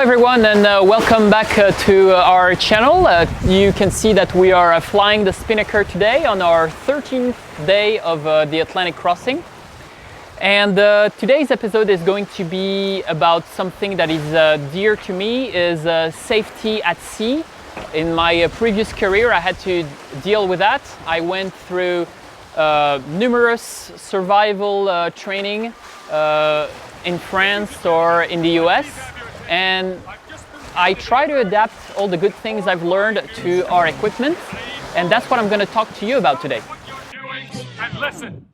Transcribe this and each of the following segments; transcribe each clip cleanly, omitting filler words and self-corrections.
everyone, and welcome back to our channel. You can see that we are flying the SPINLOCK today on our 13th day of the Atlantic crossing. And today's episode is going to be about something that is dear to me, is safety at sea. In my previous career, I had to deal with that. I went through numerous survival training in France or in the US, and I try to adapt all the good things I've learned to our equipment, and that's what I'm going to talk to you about today. And listen.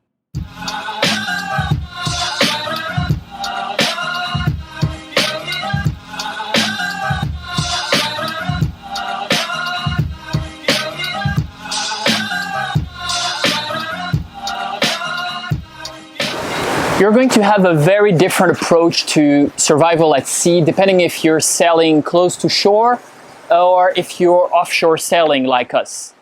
You're going to have a very different approach to survival at sea, depending if you're sailing close to shore or if you're offshore sailing like us.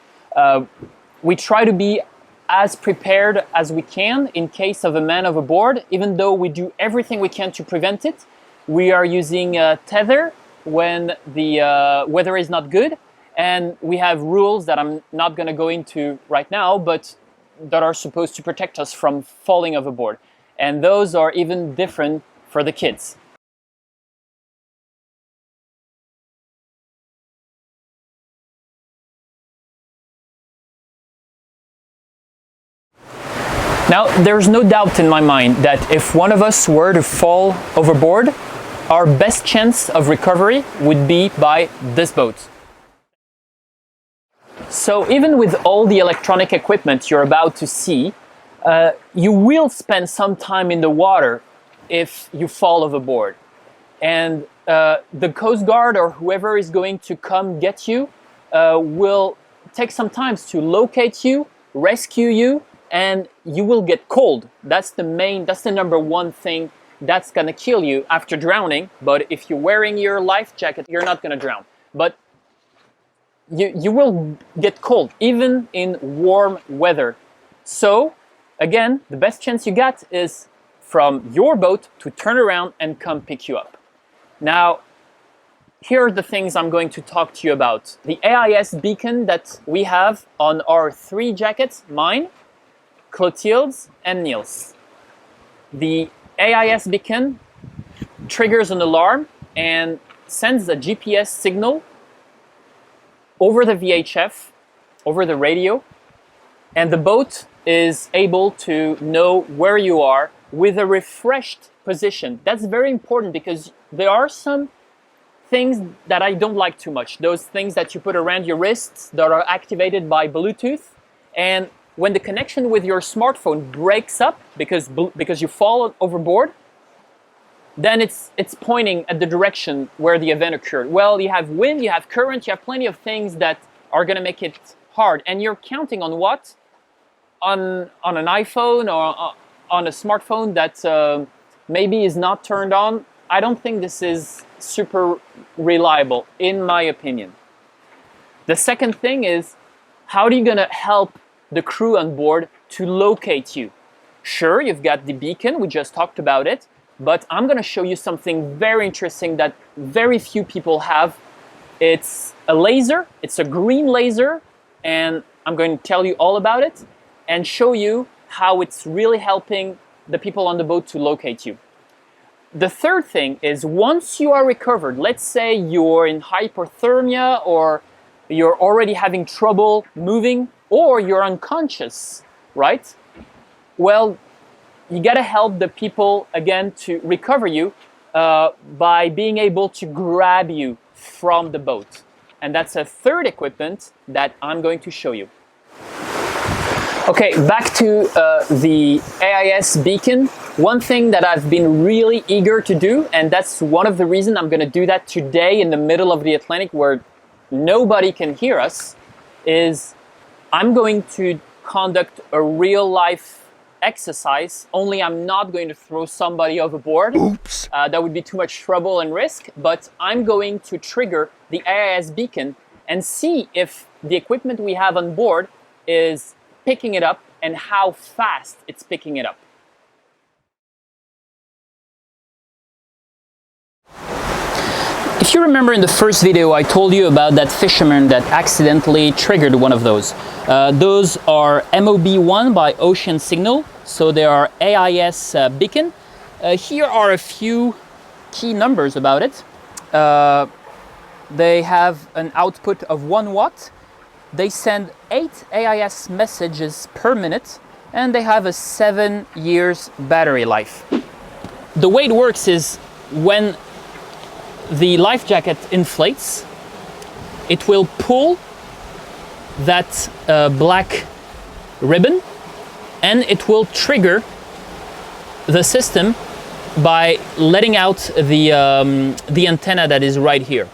We try to be as prepared as we can in case of a man overboard, even though we do everything we can to prevent it. We are using a tether when the weather is not good, and we have rules that I'm not going to go into right now, but that are supposed to protect us from falling overboard. And those are even different for the kids. Now, there's no doubt in my mind that if one of us were to fall overboard, our best chance of recovery would be by this boat. So even with all the electronic equipment you're about to see, you will spend some time in the water if you fall overboard. And the Coast Guard or whoever is going to come get you will take some time to locate you, rescue you, and you will get cold. That's the number one thing that's gonna kill you after drowning. But if you're wearing your life jacket, you're not gonna drown. But you will get cold, even in warm weather. So, again, the best chance you got is from your boat to turn around and come pick you up. Now, here are the things I'm going to talk to you about. The AIS beacon that we have on our 3 jackets, mine, Clotilde's, and Neil's. The AIS beacon triggers an alarm and sends a GPS signal over the VHF, over the radio, and the boat is able to know where you are with a refreshed position. That's very important because there are some things that I don't like too much. Those things that you put around your wrists that are activated by Bluetooth, and when the connection with your smartphone breaks up because you fall overboard, then it's pointing at the direction where the event occurred. Well, you have wind, you have current, you have plenty of things that are going to make it hard, and you're counting on what? On an iPhone or on a smartphone that maybe is not turned on. I don't think this is super reliable, in my opinion. The second thing is, how are you going to help the crew on board to locate you? Sure, you've got the beacon, we just talked about it, but I'm going to show you something very interesting that very few people have. It's a laser, it's a green laser, and I'm going to tell you all about it and show you how it's really helping the people on the boat to locate you. The third thing is, once you are recovered, let's say you're in hypothermia or you're already having trouble moving or you're unconscious, right? Well, you gotta help the people again to recover you by being able to grab you from the boat. And that's a third equipment that I'm going to show you. Okay, back to the AIS beacon. One thing that I've been really eager to do, and that's one of the reasons I'm going to do that today in the middle of the Atlantic where nobody can hear us, is I'm going to conduct a real life exercise, only I'm not going to throw somebody overboard. Oops. That would be too much trouble and risk, but I'm going to trigger the AIS beacon and see if the equipment we have on board is picking it up and how fast it's picking it up. you remember in the first video, I told you about that fisherman that accidentally triggered one of those. Those are MOB1 by Ocean Signal, so they are AIS beacon. Here are a few key numbers about it. They have an output of 1 watt. They send 8 AIS messages per minute, and they have a 7 years battery life. The way it works is when the life jacket inflates, it will pull that black ribbon, and it will trigger the system by letting out the antenna that is right here.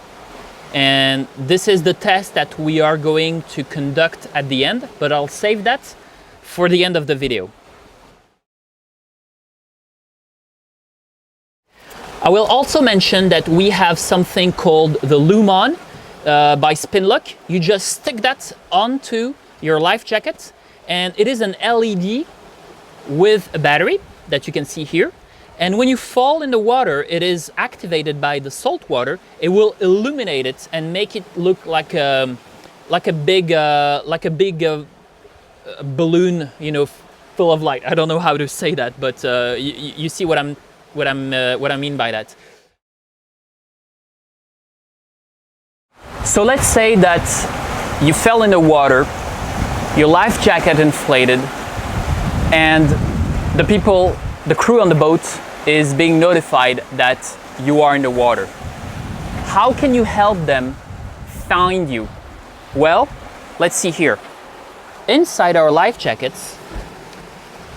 And this is the test that we are going to conduct at the end, but I'll save that for the end of the video. I will also mention that we have something called the LUME by SPINLOCK. You just stick that onto your life jacket, and it is an LED with a battery that you can see here. And when you fall in the water, it is activated by the salt water. It will illuminate it and make it look like a big balloon, you know, full of light. I don't know how to say that, but you see what I mean by that. So let's say that you fell in the water, your life jacket inflated, and the crew on the boat is being notified that you are in the water. How can you help them find you? Well, let's see here. Inside our life jackets,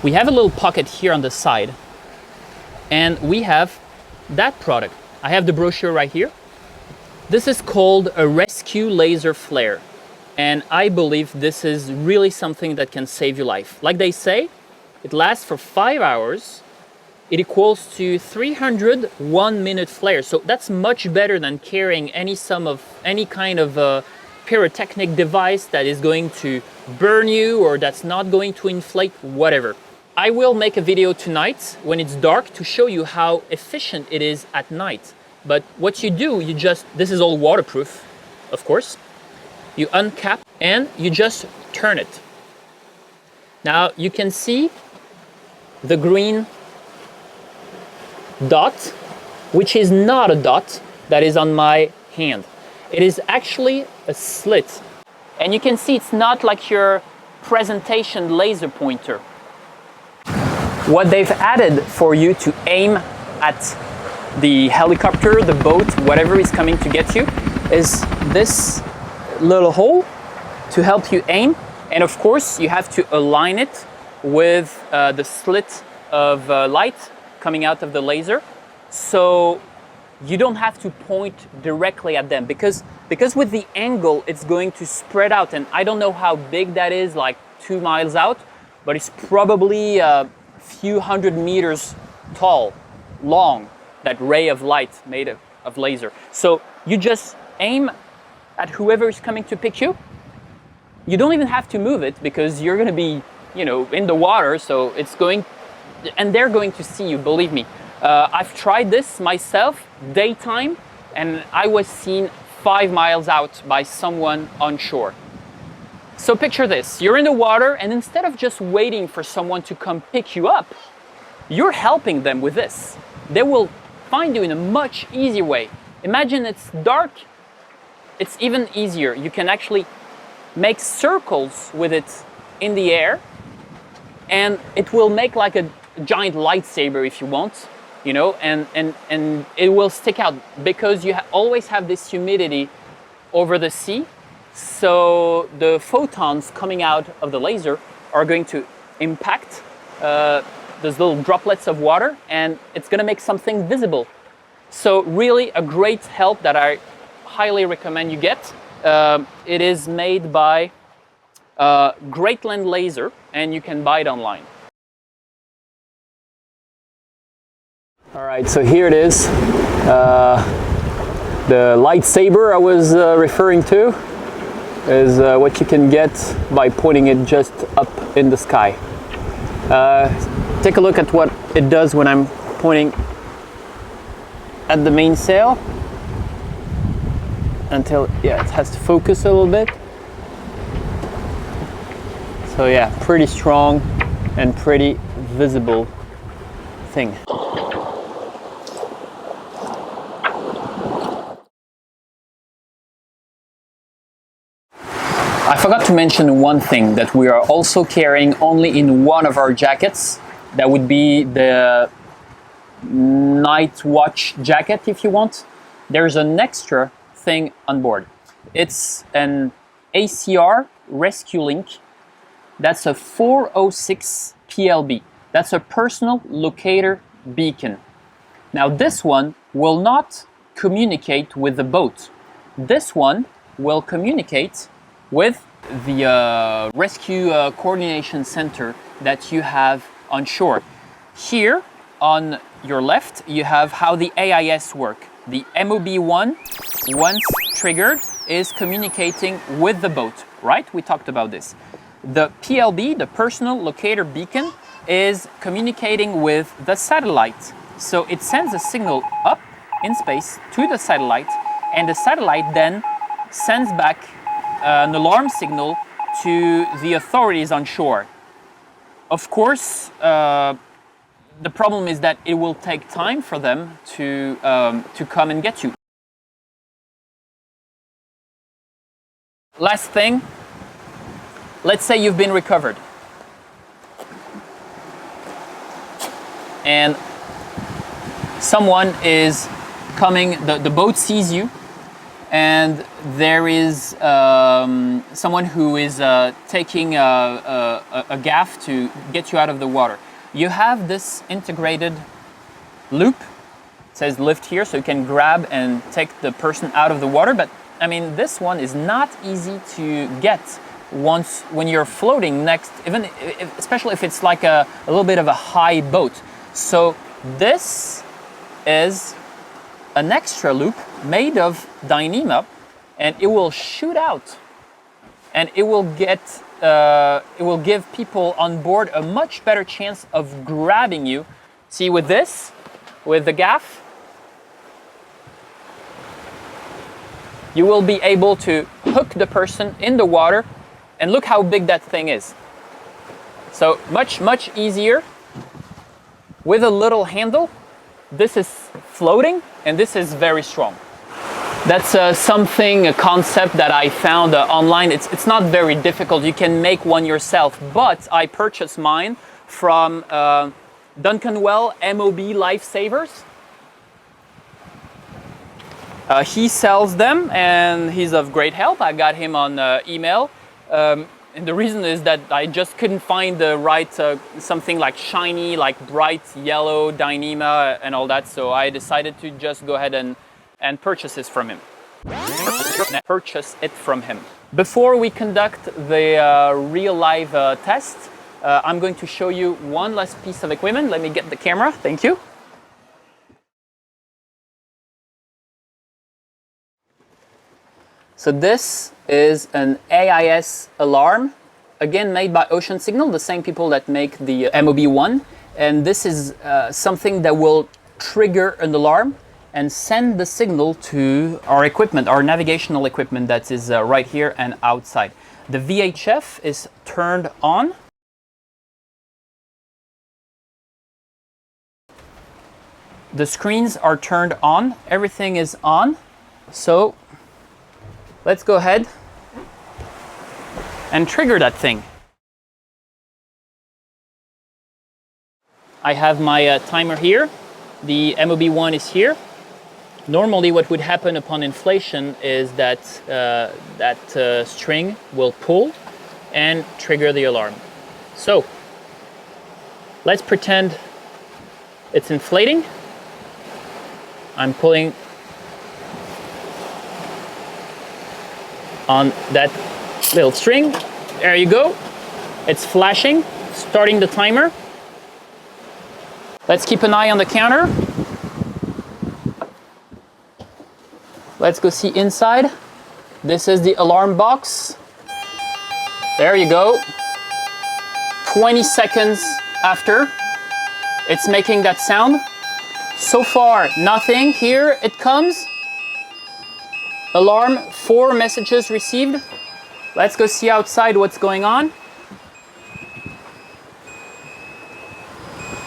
we have a little pocket here on the side, and we have that product. I have the brochure right here. This is called a rescue laser flare, and I believe this is really something that can save your life. Like they say, it lasts for 5 hours. It equals to 300 1-minute flares. So that's much better than carrying any kind of pyrotechnic device that is going to burn you or that's not going to inflate, whatever. I will make a video tonight when it's dark to show you how efficient it is at night. But what you do, this is all waterproof, of course. You uncap and you just turn it. Now you can see the green dot, which is not a dot that is on my hand. It is actually a slit. And you can see it's not like your presentation laser pointer. What they've added for you to aim at the helicopter, the boat, whatever is coming to get you, is this little hole to help you aim. And of course, you have to align it with the slit of light coming out of the laser, so you don't have to point directly at them, because with the angle it's going to spread out, and I don't know how big that is, like 2 miles out, but it's probably a few hundred meters tall, long, that ray of light made of laser. So you just aim at whoever is coming to pick you. You don't even have to move it because you're going to be, you know, in the water, so it's going, and they're going to see you, believe me. I've tried this myself, daytime, and I was seen 5 miles out by someone on shore. So picture this, you're in the water, and instead of just waiting for someone to come pick you up, you're helping them with this. They will find you in a much easier way. Imagine it's dark, it's even easier. You can actually make circles with it in the air, and it will make like a giant lightsaber if you want, you know, and it will stick out because you always have this humidity over the sea. So the photons coming out of the laser are going to impact those little droplets of water, and it's going to make something visible. So really a great help that I highly recommend you get. It is made by GREATLAND laser, and you can buy it online. All right, so here it is. The lightsaber I was referring to is what you can get by pointing it just up in the sky. Take a look at what it does when I'm pointing at the mainsail. until, yeah, it has to focus a little bit. So yeah, pretty strong and pretty visible thing. I forgot to mention one thing, that we are also carrying only in one of our jackets. That would be the night watch jacket, if you want. There's an extra thing on board. It's an ACR RESQLINK. That's a 406 PLB. That's a personal locator beacon. Now this one will not communicate with the boat. This one will communicate with the rescue coordination center that you have on shore. Here on your left, you have how the AIS work. The MOB one, once triggered, is communicating with the boat, right? We talked about this. The PLB, the personal locator beacon, is communicating with the satellite. So it sends a signal up in space to the satellite, and the satellite then sends back an alarm signal to the authorities on shore. Of course, the problem is that it will take time for them to come and get you. Last thing, let's say you've been recovered. And someone is coming, the boat sees you, and there is someone who is taking a gaff to get you out of the water. You have this integrated loop. It says lift here, so you can grab and take the person out of the water. But I mean, this one is not easy to get when you're floating next, especially if it's like a little bit of a high boat. So this is an extra loop made of Dyneema, and it will shoot out, and it will give people on board a much better chance of grabbing you. See, with this, with the gaff, you will be able to hook the person in the water, and look how big that thing is. So much easier with a little handle. This is floating, and this is very strong. That's a concept that I found online. It's not very difficult. You can make one yourself, but I purchased mine from DUNCAN MOBI LIFESAVERs. He sells them, and he's of great help. I got him on email. And the reason is that I just couldn't find the right, something like shiny, like bright yellow Dyneema and all that. So I decided to just go ahead and purchase this from him. Before we conduct the real live test, I'm going to show you one last piece of equipment. Let me get the camera. Thank you. So this is an AIS alarm, again made by Ocean Signal, the same people that make the MOB1. And this is something that will trigger an alarm and send the signal to our equipment, our navigational equipment that is right here and outside. The VHF is turned on. The screens are turned on, everything is on. So let's go ahead and trigger that thing. I have my timer here. The MOB1 is here. Normally what would happen upon inflation is that that string will pull and trigger the alarm. So let's pretend it's inflating. I'm pulling on that little string. There you go. It's flashing, starting the timer. Let's keep an eye on the counter. Let's go see inside. This is the alarm box. There you go. 20 seconds after, it's making that sound. So far, nothing. Here it comes. Alarm, 4 messages received. Let's go see outside what's going on.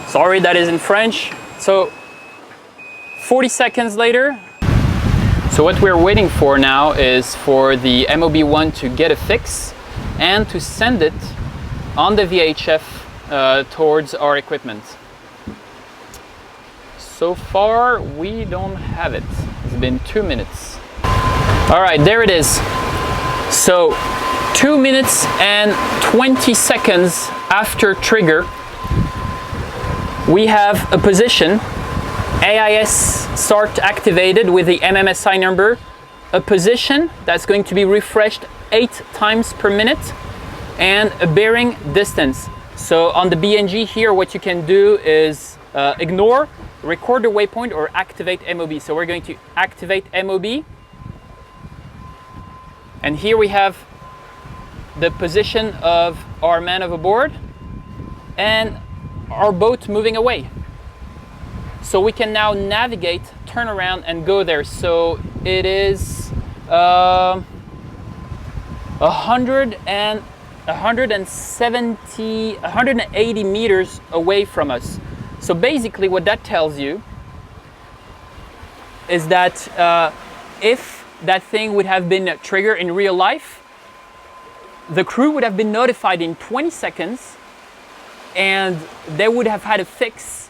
Sorry, that is in French. So 40 seconds later. So what we're waiting for now is for the MOB1 to get a fix and to send it on the VHF towards our equipment. So far, we don't have it. It's been 2 minutes. All right, there it is. So 2 minutes and 20 seconds after trigger, we have a position, AIS start activated with the MMSI number, a position that's going to be refreshed 8 times per minute, and a bearing distance. So on the BNG here, what you can do is ignore, record the waypoint, or activate MOB. So we're going to activate MOB. And here we have the position of our man overboard and our boat moving away. So we can now navigate, turn around, and go there. So it is 180 meters away from us. So basically what that tells you is that if that thing would have been triggered in real life, the crew would have been notified in 20 seconds and they would have had a fix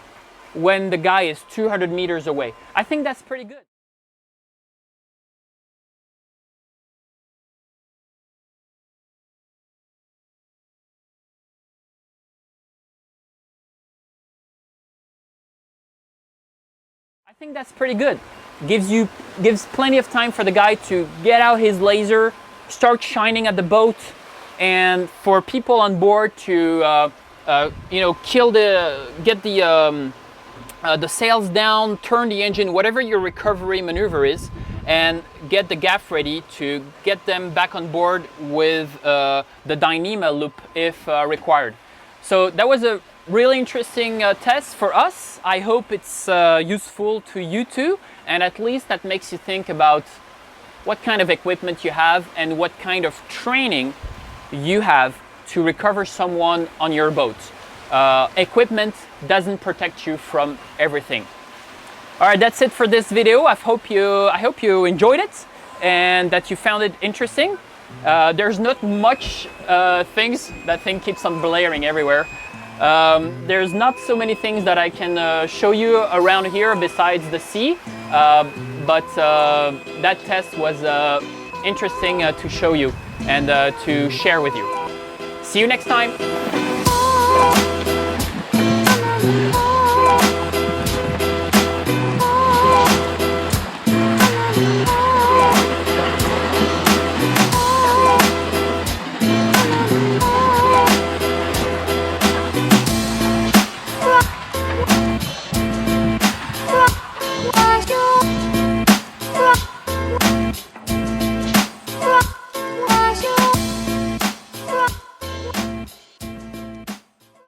when the guy is 200 meters away. I think that's pretty good. I think that's pretty good. Gives plenty of time for the guy to get out his laser, start shining at the boat, and for people on board to get the sails down, turn the engine, whatever your recovery maneuver is, and get the gaff ready to get them back on board with the Dyneema loop if required. So that was a really interesting test for us. I hope it's useful to you too, and at least that makes you think about what kind of equipment you have and what kind of training you have to recover someone on your boat. Equipment doesn't protect you from everything. All right, that's it for this video. I hope you enjoyed it and that you found it interesting. There's not much things. That thing keeps on blaring everywhere. There's not so many things that I can show you around here besides the sea, but that test was interesting to show you and to share with you. See you next time.